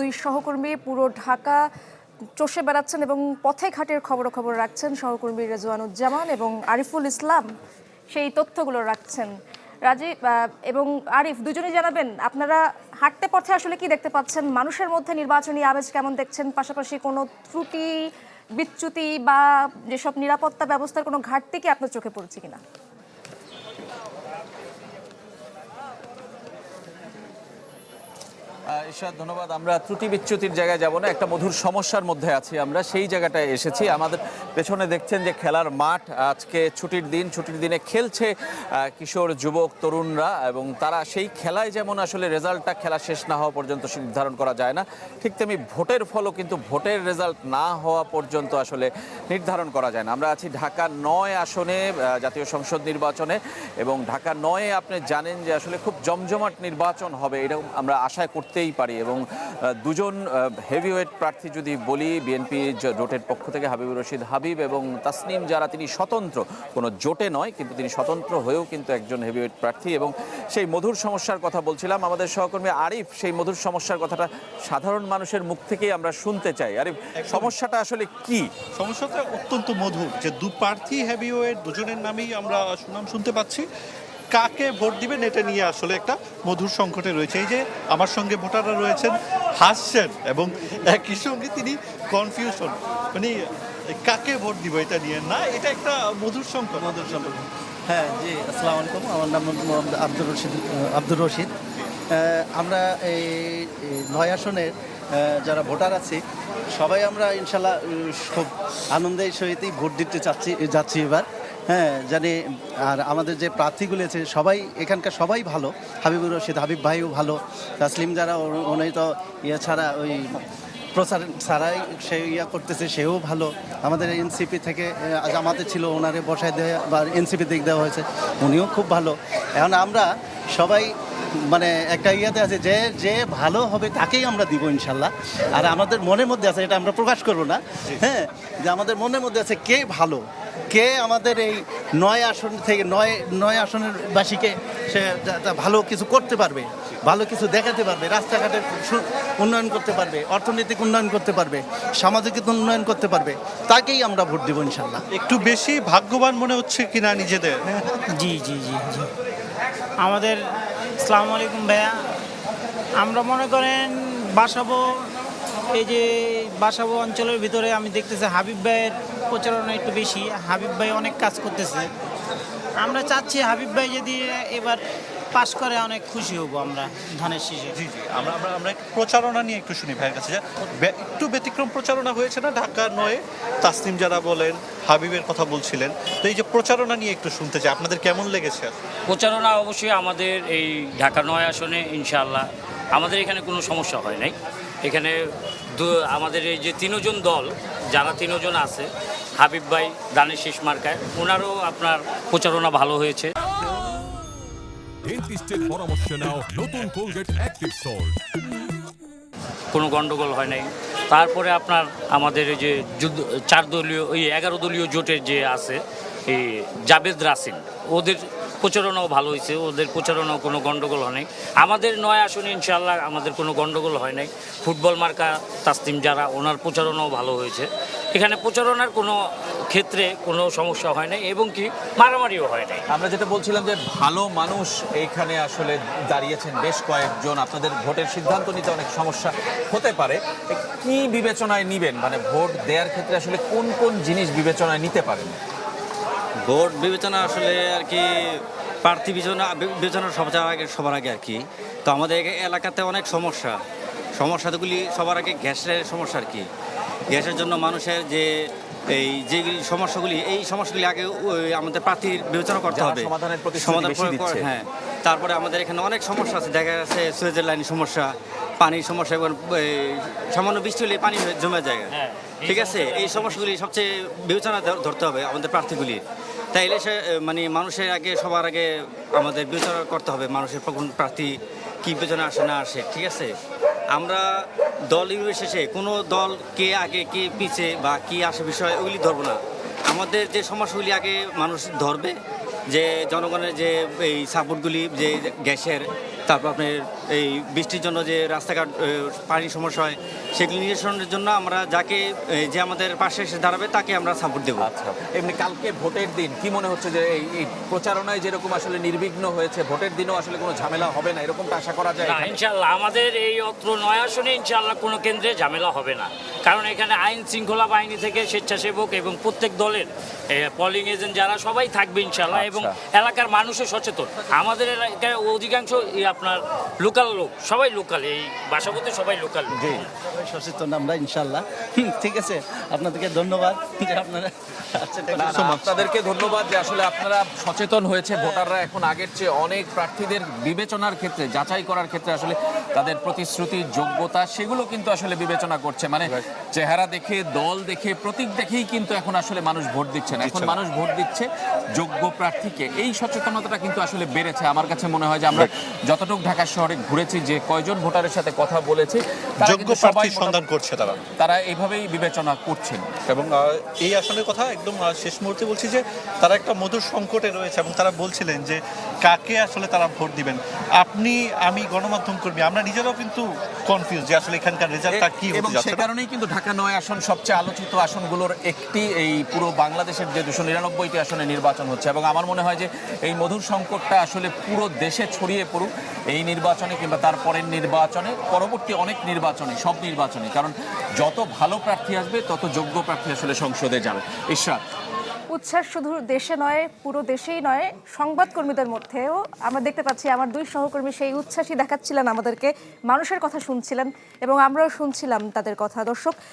দুই সহকর্মী পুরো ঢাকা চষে বেড়াচ্ছেন এবং পথে ঘাটের খবর রাখছেন সহকর্মী রেজওয়ানুজ্জামান এবং আরিফুল ইসলাম সেই তথ্যগুলো রাখছেন। রাজীব এবং আরিফ দুজনেই জানাবেন আপনারা হাঁটতে পথে আসলে কি দেখতে পাচ্ছেন, মানুষের মধ্যে নির্বাচনী আমেজ কেমন দেখছেন, পাশাপাশি কোনো ত্রুটি বিচ্যুতি বা যেসব নিরাপত্তা ব্যবস্থার কোনো ঘাটতি কি আপনার চোখে পড়ছে কিনা? ঈশাদ, ধন্যবাদ। আমরা ত্রুটি বিচ্যুতির জায়গায় যাব না, একটা মধুর সমস্যার মধ্যে আছি আমরা, সেই জায়গাটায় এসেছি। আমাদের পেছনে দেখছেন যে খেলার মাঠ, আজকে ছুটির দিনে খেলছে কিশোর যুবক তরুণরা, এবং তারা সেই খেলায় যেমন আসলে রেজাল্টটা খেলা শেষ না হওয়া পর্যন্ত নির্ধারণ করা যায় না, ঠিক তেমনি ভোটের ফলও কিন্তু ভোটের রেজাল্ট না হওয়া পর্যন্ত আসলে নির্ধারণ করা যায় না। আমরা আছি ঢাকা ৯ আসনে জাতীয় সংসদ নির্বাচনে, এবং ঢাকা ৯-এ আপনি জানেন যে আসলে খুব জমজমাট নির্বাচন হবে, এটা আমরা আশা করতেই পারি। এবং দুজন হেভিওয়েট প্রার্থী যদি বলি, বিএনপি জোটের পক্ষ থেকে হাবিবুর রশিদ হাবিব এবং তাসনিম যারা, তিনি স্বতন্ত্র, কোনো জোটে নয় কিন্তু তিনি স্বতন্ত্র হয়েও কিন্তু একজন হেভিওয়েট প্রার্থী। এবং সেই মধুর সমস্যার কথা বলছিলাম, আমাদের সহকর্মী আরিফ সেই মধুর সমস্যার কথাটা সাধারণ মানুষের মুখ থেকেই আমরা শুনতে চাই। আরিফ, সমস্যাটা আসলে কি? সমস্যাটা অত্যন্ত মধুর, যে দু প্রার্থী হেভিওয়েট, দুজনের নামেই আমরা সুনাম শুনতে পাচ্ছি। কাকে ভোট দিবেন এটা নিয়ে আসলে একটা মধুর সংকটে রয়েছে। এই যে আমার সঙ্গে ভোটাররা রয়েছেন, হাসছেন, এবং একই সঙ্গে তিনি কনফিউশন, মানে কাকে ভোট দিব এটা নিয়ে না, এটা একটা মধুর সংকট। হ্যাঁ জি, আসসালামু আলাইকুম। আমার নাম মোহাম্মদ আব্দুর রশিদ। আমরা এই ৯ আসনের যারা ভোটার আছি সবাই আমরা ইনশাল্লাহ খুব আনন্দের সহিতই ভোট দিতে যাচ্ছি এবার। হ্যাঁ জানি, আর আমাদের যে প্রার্থীগুলি আছে সবাই এখানকার সবাই ভালো। হাবিবুর রশিদ হাবিব ভাইও ভালো, তাসলিম যারা উনি তো ইয়ে ছাড়া ওই প্রচার ছাড়াই সে ইয়া করতেছে, সেও ভালো। আমাদের এনসিপি থেকে জামাতে ছিল, ওনারে বসায় দেওয়া বা এনসিপি দিক দেওয়া হয়েছে, উনিও খুব ভালো। এখন আমরা সবাই মানে একটা ইয়েতে আছে যে যে ভালো হবে তাকেই আমরা দিব ইনশাল্লাহ। আর আমাদের মনের মধ্যে আছে, এটা আমরা প্রকাশ করব না, হ্যাঁ, যে আমাদের মনের মধ্যে আছে কে ভালো, কে আমাদের এই ৯ আসন থেকে ৯ আসনের বাসীকে সে ভালো কিছু করতে পারবে, ভালো কিছু দেখাতে পারবে, রাস্তাঘাটের উন্নয়ন করতে পারবে, অর্থনৈতিক উন্নয়ন করতে পারবে, সামাজিক উন্নয়ন করতে পারবে, তাকেই আমরা ভোট দেবো ইনশাল্লাহ। একটু বেশি ভাগ্যবান মনে হচ্ছে কিনা নিজেদের? জি জি জি জি আমাদের আসসালামু আলাইকুম ভাইয়া। আমরা মনে করেন বাসাবো অঞ্চলের ভিতরে আমি দেখতেছি হাবিব ভাইয়ের প্রচারণা একটু বেশি। হাবিব ভাই অনেক কাজ করতেছে, আমরা চাচ্ছি হাবিব ভাই যদি এবার পাশ করে অনেক খুশি হব আমরা ধানের শীষে। জি জি, আমরা প্রচারণা নিয়ে একটু শুনি ভাইয়ের কাছে। একটু ব্যতিক্রম প্রচারণা হয়েছে না ঢাকা ৯-এ? তাসনিম যারা বলেন, হাবিবের কথা বলছিলেন, তো এই যে প্রচারণা নিয়ে একটু শুনতে চাই, আপনাদের কেমন লেগেছে? প্রচারণা অবশ্যই আমাদের এই ঢাকা ৯ আসনে ইনশাআল্লাহ আমাদের এখানে কোনো সমস্যা হয় নাই। এখানে আমাদের এই যে ৩ জন দল, যারা ৩ জন আছে, হাবিব ভাই ধানের শীষ মার্কায়, ওনারও আপনার প্রচারণা ভালো হয়েছে। ডেন্টিস্টের পরামর্শ নাও নতুন কোলগেট অ্যাক্টিভ সল্ট। কোনো গন্ডগোল হয় নাই। তারপরে আপনার আমাদের এই যে 11 দলীয় জোটের যে আছে এই জাবেদ রাসিন, ওদের প্রচারণাও ভালো হয়েছে, ওদের প্রচারণাও কোনো গন্ডগোল হয় নাই। আমাদের ৯ আসনে ইনশাআল্লাহ আমাদের কোনো গন্ডগোল হয় নাই। ফুটবল মার্কা তাসনিম যারা, ওনার প্রচারণাও ভালো হয়েছে। এখানে প্রচারণার কোনো ক্ষেত্রে কোনো সমস্যা হয় নাই, এবং কি মারামারিও হয় নাই। আমরা যেটা বলছিলাম যে ভালো মানুষ এইখানে আসলে দাঁড়িয়েছেন বেশ কয়েকজন, আপনাদের ভোটের সিদ্ধান্ত নিতে অনেক সমস্যা হতে পারে, কি বিবেচনায় নিবেন? মানে ভোট দেওয়ার ক্ষেত্রে আসলে কোন কোন জিনিস বিবেচনায় নিতে পারেন? ভোট বিবেচনা আসলে আর কি প্রার্থী বিবেচনা সবার আগে আর কি। তো আমাদের এলাকাতে অনেক সমস্যাগুলি সবার আগে গ্যাসের সমস্যা আর কি। গ্যাসের জন্য মানুষের যে সমস্যাগুলি আগে আমাদের প্রার্থীর বিবেচনা করতে হবে, সমাধান। হ্যাঁ, তারপরে আমাদের এখানে অনেক সমস্যা আছে, দেখা যাচ্ছে সুয়েজের লাইনের সমস্যা, পানির সমস্যা, এবং সামান্য বৃষ্টি হলে পানি জমে যায়। ঠিক আছে, এই সমস্যাগুলি সবচেয়ে বিবেচনা ধরতে হবে আমাদের প্রার্থীগুলি। তাইলে মানে সবার আগে আমাদের বিবেচনা করতে হবে মানুষের কোন প্রার্থী কী বিবেচনা আসে না আসে। ঠিক আছে, আমরা দল নির্বিশেষে কোনো দল কে আগে কে পিছে বা কি আসে বিষয় ওগুলি ধরবো না। আমাদের যে সমস্যাগুলি আগে মানুষ ধরবে, যে জনগণের যে এই সাপোর্টগুলি, যে গ্যাসের, তারপর আপনার এই বৃষ্টির জন্য যে রাস্তাঘাট পানির সমস্যা হয় সেগুলি নিরসনের জন্য আমরা যাকে যে আমাদের পাশে এসে দাঁড়াবে তাকে আমরা সাপোর্ট দেবো। আচ্ছা, এমনি কালকে ভোটের দিন কি মনে হচ্ছে যে এই প্রচারণায় যেরকম আসলে নির্বিঘ্ন হয়েছে, ভোটের দিনও আসলে কোনো ঝামেলা হবে না, এরকমটা আশা করা যায়? না, ইনশাল্লাহ আমাদের এই অত্র 9 আসনে ইনশাল্লাহ কোনো কেন্দ্রে ঝামেলা হবে না, কারণ এখানে আইন শৃঙ্খলা বাহিনী থেকে স্বেচ্ছাসেবক এবং প্রত্যেক দলের পোলিং এজেন্ট যারা সবাই থাকবে ইনশাল্লাহ, এবং এলাকার মানুষও সচেতন। আমাদের এলাকায় অধিকাংশ আপনার লোকাল লোক, সবাই লোকাল, এই বাসাবোতে সবাই লোকাল লোক। সবাই সচেতন আমরা ইনশাল্লাহ। ঠিক আছে, আপনাদেরকে ধন্যবাদ যে আপনারা আছেন। না, না, আপনাদেরকে ধন্যবাদ যে আসলে আপনারা সচেতন হয়েছে। ভোটাররা এখন আগের চেয়ে অনেক প্রার্থীদের বিবেচনার ক্ষেত্রে, যাচাই করার ক্ষেত্রে আসলে তাদের প্রতিশ্রুতি, যোগ্যতা সেগুলো কিন্তু আসলে বিবেচনা করছে। মানে চেহারা দেখে, দল দেখে, প্রতীক দেখেই কিন্তু এখন আসলে মানুষ ভোট দিচ্ছে না। এখন মানুষ ভোট দিচ্ছে যোগ্য প্রার্থীকে। এই সচেতনতাটা কিন্তু আসলে বেড়েছে। আমার কাছে মনে হয় যে আমরা যতটুকু ঢাকা শহরে ঘুরেছি, যে কয়জন ভোটারের সাথে কথা বলেছি, তারা যোগ্য কিন্তু সবাই প্রার্থীর সন্ধান করছে তারা এইভাবেই বিবেচনা করছেন। এবং এই আসনের কথা একদম শেষ মুহূর্তে বলছি যে তারা একটা মধুর সংকটে রয়েছে এবং তারা বলছিলেন যে কাকে আসলে তারা ভোট দিবেন। আপনি, আমি, গণমাধ্যম কর্মী, আমরা নিজেরাও কিন্তু কনফিউজ যে আসলে এখানকার রেজাল্টটা কি এবং হতে সে যাচ্ছে। কারণেই কিন্তু ঢাকা 9 আসন সবচেয়ে আলোচিত আসনগুলোর একটি। এই পুরো বাংলাদেশের যে 299টি আসনে নির্বাচন হচ্ছে, এবং আমার মনে হয় যে এই মধুর সংকটটা আসলে পুরো দেশে ছড়িয়ে পড়ুক এই নির্বাচনে কিংবা তার পরের নির্বাচনে, পরবর্তী অনেক নির্বাচনে, সব নির্বাচনে, কারণ যত ভালো প্রার্থী আসবে তত যোগ্য প্রার্থী আসলে সংসদে যাবে। ইশরাত, উচ্ছ্বাস শুধু দেশে নয়, পুরো দেশেই নয়, সংবাদকর্মীদের মধ্যেও আমরা দেখতে পাচ্ছি। আমার দুই সহকর্মী সেই উচ্ছ্বাসই দেখাচ্ছিলেন আমাদেরকে, মানুষের কথা শুনছিলেন এবং আমরাও শুনছিলাম তাদের কথা। দর্শক,